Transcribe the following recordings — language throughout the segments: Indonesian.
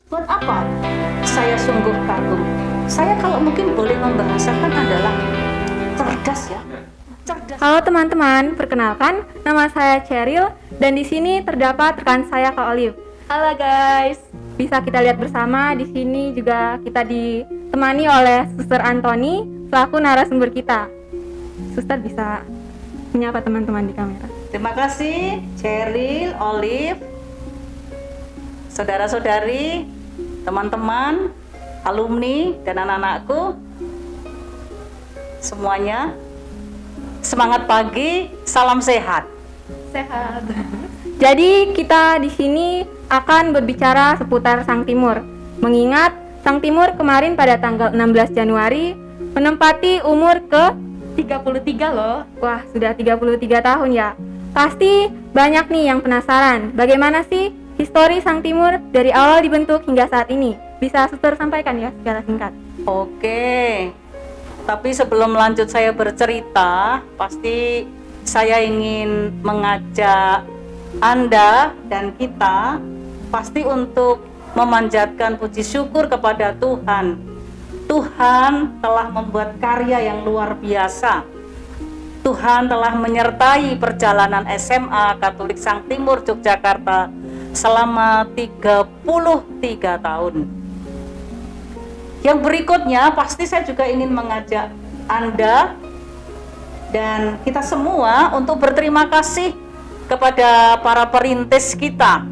Buat apa? Saya sungguh kagum. Saya kalau mungkin boleh membahasakan adalah cerdas ya. Cerdas. Halo teman-teman, perkenalkan nama saya Cheryl dan di sini terdapat rekan saya Kak Olive. Halo guys. Bisa kita lihat bersama di sini juga kita ditemani oleh Suster Antoni selaku narasumber kita. Suster bisa menyapa teman-teman di kamera. Terima kasih Cheryl, Olive, saudara-saudari, teman-teman, alumni dan anak-anakku semuanya. Semangat pagi, salam sehat. Sehat. Jadi kita di sini akan berbicara seputar Sang Timur. Mengingat Sang Timur kemarin pada tanggal 16 Januari menempati umur ke 33 loh. Wah, sudah 33 tahun ya. Pasti banyak nih yang penasaran, bagaimana sih histori Sang Timur dari awal dibentuk hingga saat ini? Bisa Suster sampaikan ya secara singkat. Oke. Tapi sebelum lanjut saya bercerita, pasti saya ingin mengajak Anda dan kita pasti untuk memanjatkan puji syukur kepada Tuhan. Tuhan telah membuat karya yang luar biasa. Tuhan telah menyertai perjalanan SMA Katolik Sang Timur Yogyakarta selama 33 tahun. Yang berikutnya pasti saya juga ingin mengajak Anda dan kita semua untuk berterima kasih kepada para perintis kita,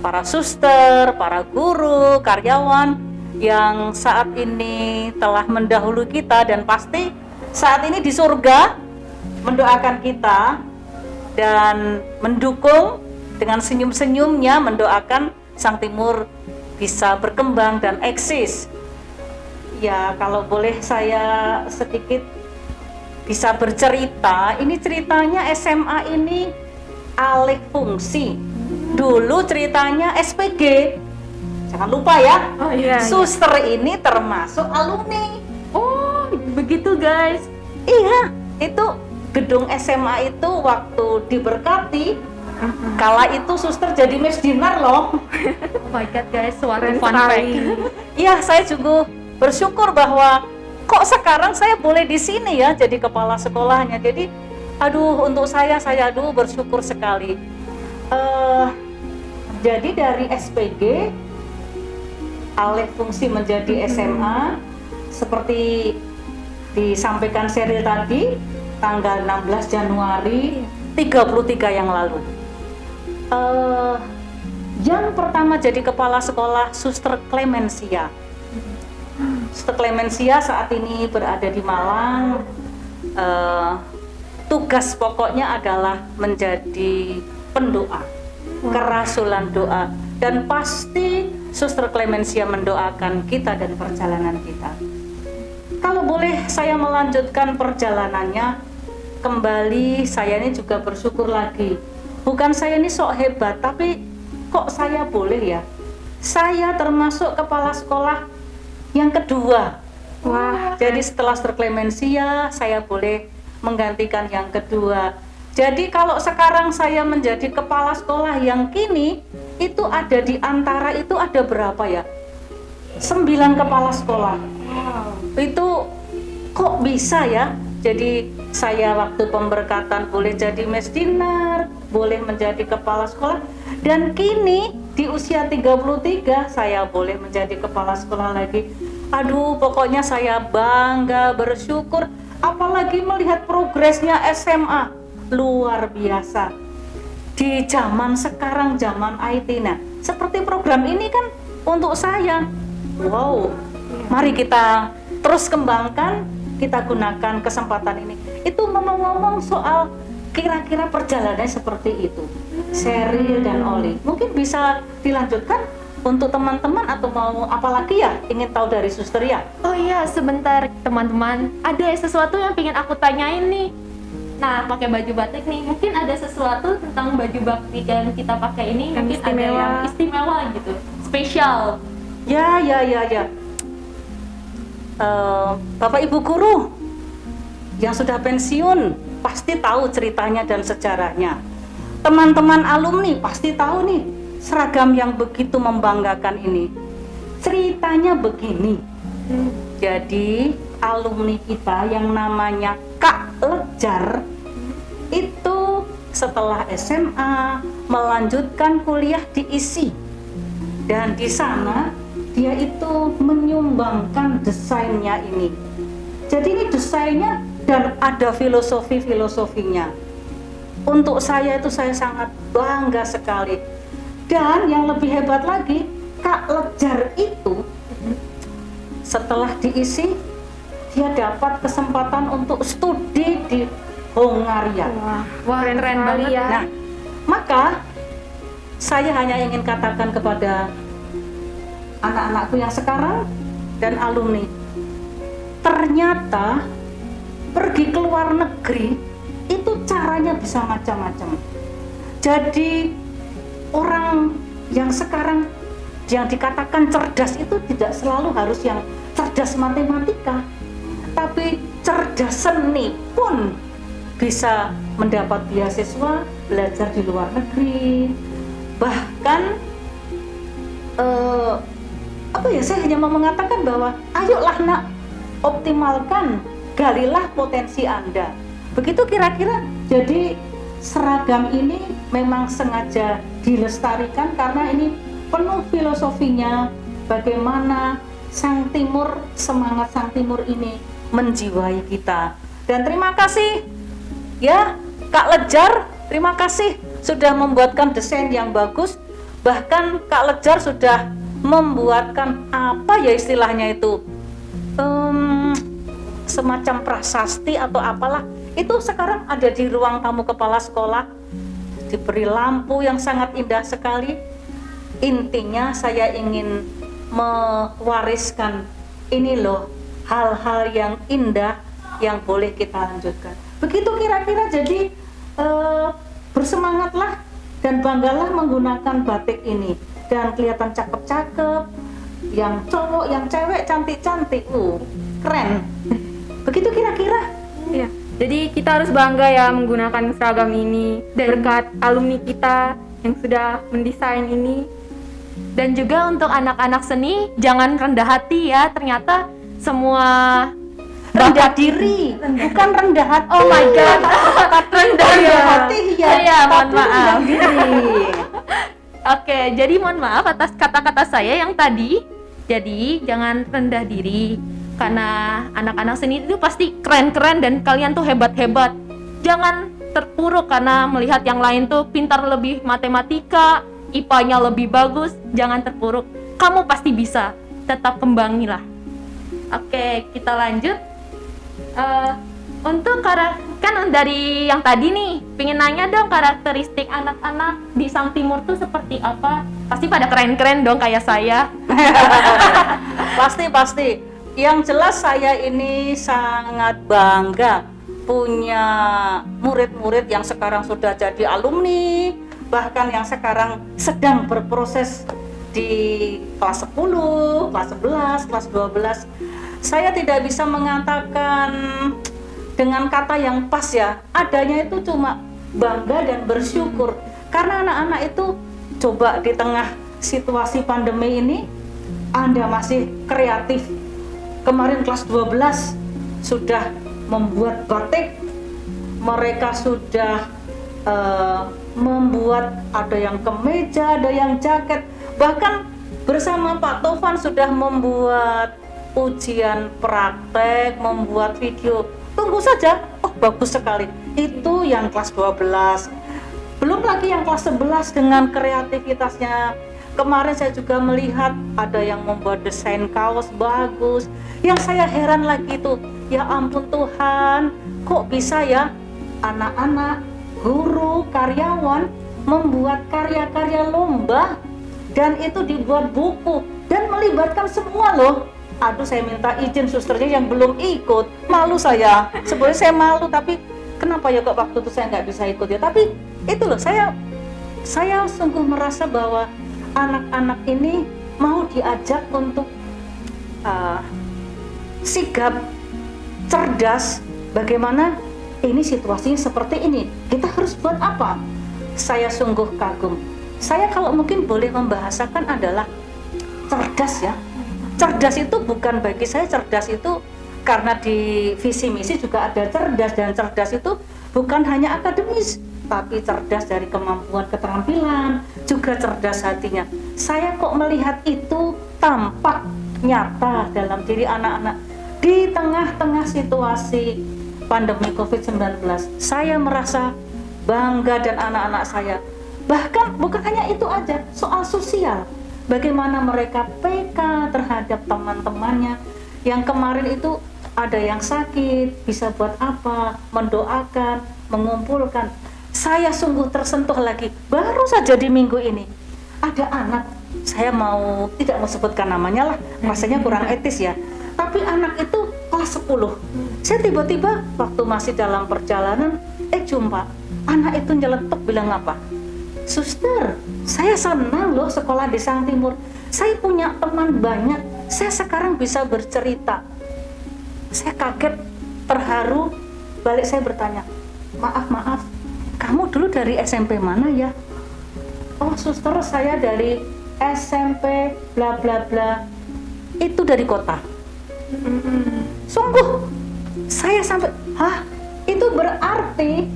para suster, para guru, karyawan yang saat ini telah mendahului kita dan pasti saat ini di surga mendoakan kita dan mendukung dengan senyum-senyumnya mendoakan Sang Timur bisa berkembang dan eksis. Ya, kalau boleh saya sedikit bisa bercerita, ini ceritanya SMA ini alih fungsi. Dulu ceritanya SPG. Jangan lupa ya. Oh iya. Suster ini termasuk alumni. Oh, begitu guys. Iya, itu gedung SMA itu waktu diberkati. Kala itu suster jadi Miss Dinar loh. Oh my god guys, suatu Keren fun sekali. fact. Iya, saya juga bersyukur bahwa kok sekarang saya boleh di sini ya jadi kepala sekolahnya. Jadi untuk saya bersyukur sekali. Jadi dari SPG alih fungsi menjadi SMA seperti disampaikan Cheryl tadi tanggal 16 Januari 33 yang lalu. Yang pertama jadi kepala sekolah Suster Clemencia. Suster Clemencia saat ini berada di Malang. Tugas pokoknya adalah menjadi pendoa, kerasulan doa, dan pasti Suster Clemencia mendoakan kita dan perjalanan kita. Kalau boleh saya melanjutkan perjalanannya kembali, saya ini juga bersyukur lagi. Bukan saya ini sok hebat, tapi kok saya boleh ya? Saya termasuk kepala sekolah yang kedua. Wah, Jadi setelah Suster Clemencia, saya boleh menggantikan yang kedua. Jadi kalau sekarang saya menjadi kepala sekolah yang kini, itu ada di antara itu ada berapa ya? 9 kepala sekolah. Itu kok bisa ya? Jadi saya waktu pemberkatan boleh jadi Miss Dinar, boleh menjadi kepala sekolah, dan kini di usia 33 saya boleh menjadi kepala sekolah lagi. Pokoknya saya bangga, bersyukur, apalagi melihat progresnya SMA luar biasa. Di zaman sekarang, zaman IT, nah seperti program ini kan untuk saya, wow, mari kita terus kembangkan, kita gunakan kesempatan ini. Itu ngomong-ngomong soal kira-kira perjalanannya seperti itu. Cheryl dan Oli, mungkin bisa dilanjutkan untuk teman-teman atau mau apalagi ya ingin tahu dari suster ya? Oh iya, sebentar teman-teman, ada sesuatu yang pengen aku tanyain nih. Nah, pakai baju batik nih, mungkin ada sesuatu tentang baju batik yang kita pakai ini Yang mungkin istimewa. ada yang istimewa gitu, spesial. Ya. Bapak Ibu guru yang sudah pensiun pasti tahu ceritanya dan sejarahnya. Teman-teman alumni pasti tahu nih seragam yang begitu membanggakan ini. Ceritanya begini. Jadi alumni kita yang namanya Kak Lejar itu setelah SMA melanjutkan kuliah di ISI, dan di sana dia itu menyumbangkan desainnya ini. Jadi ini desainnya dan ada filosofinya. Untuk saya itu saya sangat bangga sekali. Dan yang lebih hebat lagi, Kak Lejar itu setelah diisi, dia dapat kesempatan untuk studi di Hongaria. Wah, keren banget ya. Nah, maka saya hanya ingin katakan kepada anak-anakku yang sekarang dan alumni, ternyata pergi ke luar negeri itu caranya bisa macam-macam. Jadi orang yang sekarang yang dikatakan cerdas itu tidak selalu harus yang cerdas matematika, tapi cerdas seni pun bisa mendapat beasiswa belajar di luar negeri. Bahkan saya hanya mau mengatakan bahwa ayolah nak, optimalkan, galilah potensi Anda. Begitu kira-kira. Jadi seragam ini memang sengaja dilestarikan karena ini penuh filosofinya, bagaimana Sang Timur, semangat Sang Timur ini menjiwai kita. Dan terima kasih ya Kak Lejar, terima kasih sudah membuatkan desain yang bagus. Bahkan Kak Lejar sudah membuatkan apa ya istilahnya itu, semacam prasasti atau apalah. Itu sekarang ada di ruang tamu kepala sekolah, diberi lampu yang sangat indah sekali. Intinya saya ingin mewariskan ini loh, hal-hal yang indah yang boleh kita lanjutkan. Begitu kira-kira. Jadi bersemangatlah dan banggalah menggunakan batik ini, dan kelihatan cakep-cakep, yang cowok, yang cewek cantik-cantik, keren. Begitu kira-kira. Iya. Jadi kita harus bangga ya menggunakan seragam ini berkat alumni kita yang sudah mendesain ini. Dan juga untuk anak-anak seni, jangan rendah hati ya. Ternyata semua rendah diri, bukan rendah hati. Oh my god, rendah hati ya. Iya, mohon maaf. Diri. Oke, jadi mohon maaf atas kata-kata saya yang tadi. Jadi jangan rendah diri, karena anak-anak seni itu pasti keren-keren dan kalian tuh hebat-hebat. Jangan terpuruk karena melihat yang lain tuh pintar lebih matematika, IPA-nya lebih bagus. Jangan terpuruk, kamu pasti bisa. Tetap kembangilah. Oke, kita lanjut. Untuk kan dari yang tadi nih, pengen nanya dong karakteristik anak-anak di Sang Timur tuh seperti apa? Pasti pada keren-keren dong kayak saya. Pasti. Yang jelas saya ini sangat bangga punya murid-murid yang sekarang sudah jadi alumni, bahkan yang sekarang sedang berproses di kelas 10, kelas 11, kelas 12. Saya tidak bisa mengatakan dengan kata yang pas ya, adanya itu cuma bangga dan bersyukur. Karena anak-anak itu coba di tengah situasi pandemi ini, Anda masih kreatif. Kemarin kelas 12 sudah membuat batik, mereka sudah membuat, ada yang kemeja, ada yang jaket, bahkan bersama Pak Tovan sudah membuat ujian praktek, membuat video. Tunggu saja, bagus sekali. Itu yang kelas 12. Belum lagi yang kelas 11 dengan kreativitasnya. Kemarin saya juga melihat ada yang membuat desain kaos bagus. Yang saya heran lagi tuh, ya ampun Tuhan, kok bisa ya anak-anak, guru, karyawan membuat karya-karya lomba, dan itu dibuat buku dan melibatkan semua loh. Aduh, saya minta izin susternya yang belum ikut, malu saya. Sebenarnya saya malu, tapi kenapa ya kok waktu itu saya nggak bisa ikut ya. Tapi itu loh, saya sungguh merasa bahwa anak-anak ini mau diajak untuk sigap, cerdas. Bagaimana ini situasinya seperti ini, kita harus buat apa? Saya sungguh kagum. Saya kalau mungkin boleh membahasakan adalah cerdas ya. Cerdas itu bukan bagi saya, cerdas itu karena di visi misi juga ada cerdas, dan cerdas itu bukan hanya akademis, tapi cerdas dari kemampuan keterampilan, juga cerdas hatinya. Saya kok melihat itu tampak nyata dalam diri anak-anak di tengah-tengah situasi pandemi COVID-19. Saya merasa bangga dan anak-anak saya. Bahkan bukan hanya itu aja, soal sosial. Bagaimana mereka PK terhadap teman-temannya yang kemarin itu ada yang sakit, bisa buat apa, mendoakan, mengumpulkan. Saya sungguh tersentuh lagi, baru saja di minggu ini ada anak, saya tidak mau sebutkan namanya lah, rasanya kurang etis ya, tapi anak itu kelas 10. Saya tiba-tiba waktu masih dalam perjalanan jumpa anak itu nyeletuk bilang apa, "Suster, saya senang loh sekolah di Sang Timur, saya punya teman banyak, saya sekarang bisa bercerita." Saya kaget, terharu, balik saya bertanya, maaf, kamu dulu dari SMP mana ya? "Oh suster, saya dari SMP bla bla bla, itu dari kota." Sungguh, saya sampai, itu berarti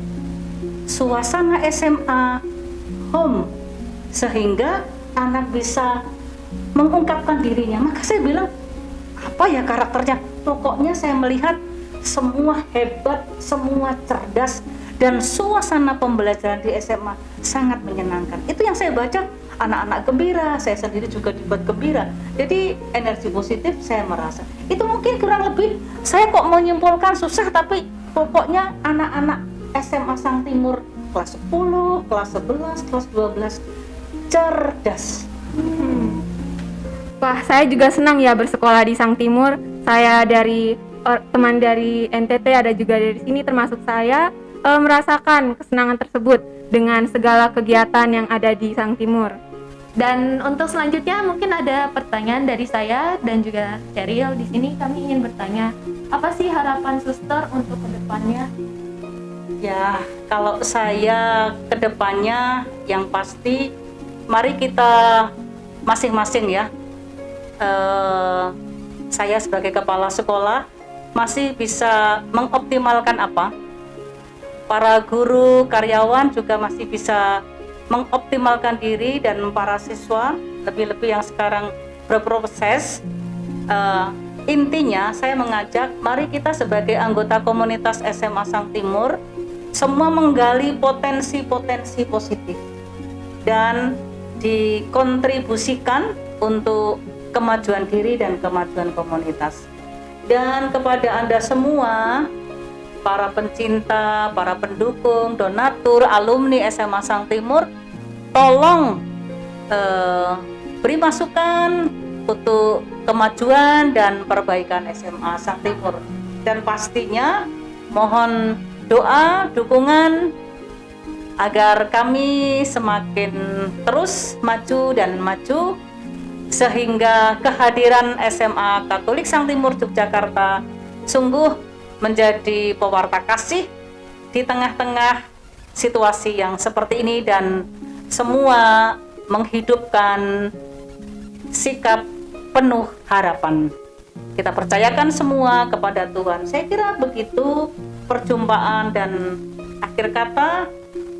suasana SMA home, sehingga anak bisa mengungkapkan dirinya. Maka saya bilang, apa ya karakternya? Pokoknya saya melihat semua hebat, semua cerdas, dan suasana pembelajaran di SMA sangat menyenangkan. Itu yang saya baca, anak-anak gembira, saya sendiri juga dibuat gembira. Jadi energi positif saya merasa. Itu mungkin kurang lebih, saya kok menyimpulkan susah, tapi pokoknya anak-anak SMA Sang Timur kelas 10, kelas 11, kelas 12 cerdas. Wah, saya juga senang ya bersekolah di Sang Timur. Saya dari teman dari NTT, ada juga dari sini termasuk saya, merasakan kesenangan tersebut dengan segala kegiatan yang ada di Sang Timur. Dan untuk selanjutnya mungkin ada pertanyaan dari saya dan juga Cheryl. Di sini kami ingin bertanya, apa sih harapan suster untuk kedepannya? Ya, kalau saya kedepannya yang pasti, mari kita masing-masing ya, saya sebagai kepala sekolah masih bisa mengoptimalkan apa? Para guru, karyawan juga masih bisa mengoptimalkan diri, dan para siswa, lebih-lebih yang sekarang berproses. Intinya saya mengajak, mari kita sebagai anggota komunitas SMA Sang Timur semua menggali potensi-potensi positif dan dikontribusikan untuk kemajuan diri dan kemajuan komunitas. Dan kepada Anda semua, para pencinta, para pendukung, donatur, alumni SMA Sang Timur, tolong beri masukan untuk kemajuan dan perbaikan SMA Sang Timur. Dan pastinya mohon doa, dukungan agar kami semakin terus maju dan maju, sehingga kehadiran SMA Katolik Sang Timur Yogyakarta sungguh menjadi pewarta kasih di tengah-tengah situasi yang seperti ini, dan semua menghidupkan sikap penuh harapan. Kita percayakan semua kepada Tuhan. Saya kira begitu perjumpaan, dan akhir kata,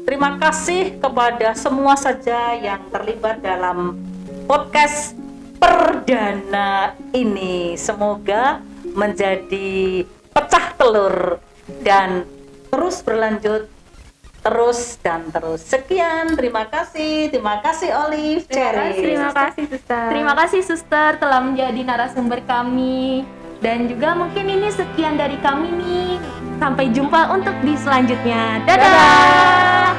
terima kasih kepada semua saja yang terlibat dalam podcast perdana ini. Semoga menjadi pecah telur dan terus berlanjut, terus dan terus. Sekian, terima kasih Olive, Cherry. Terima kasih suster. Terima kasih suster telah menjadi narasumber kami. Dan juga mungkin ini sekian dari kami nih. Sampai jumpa untuk di selanjutnya. Dadah.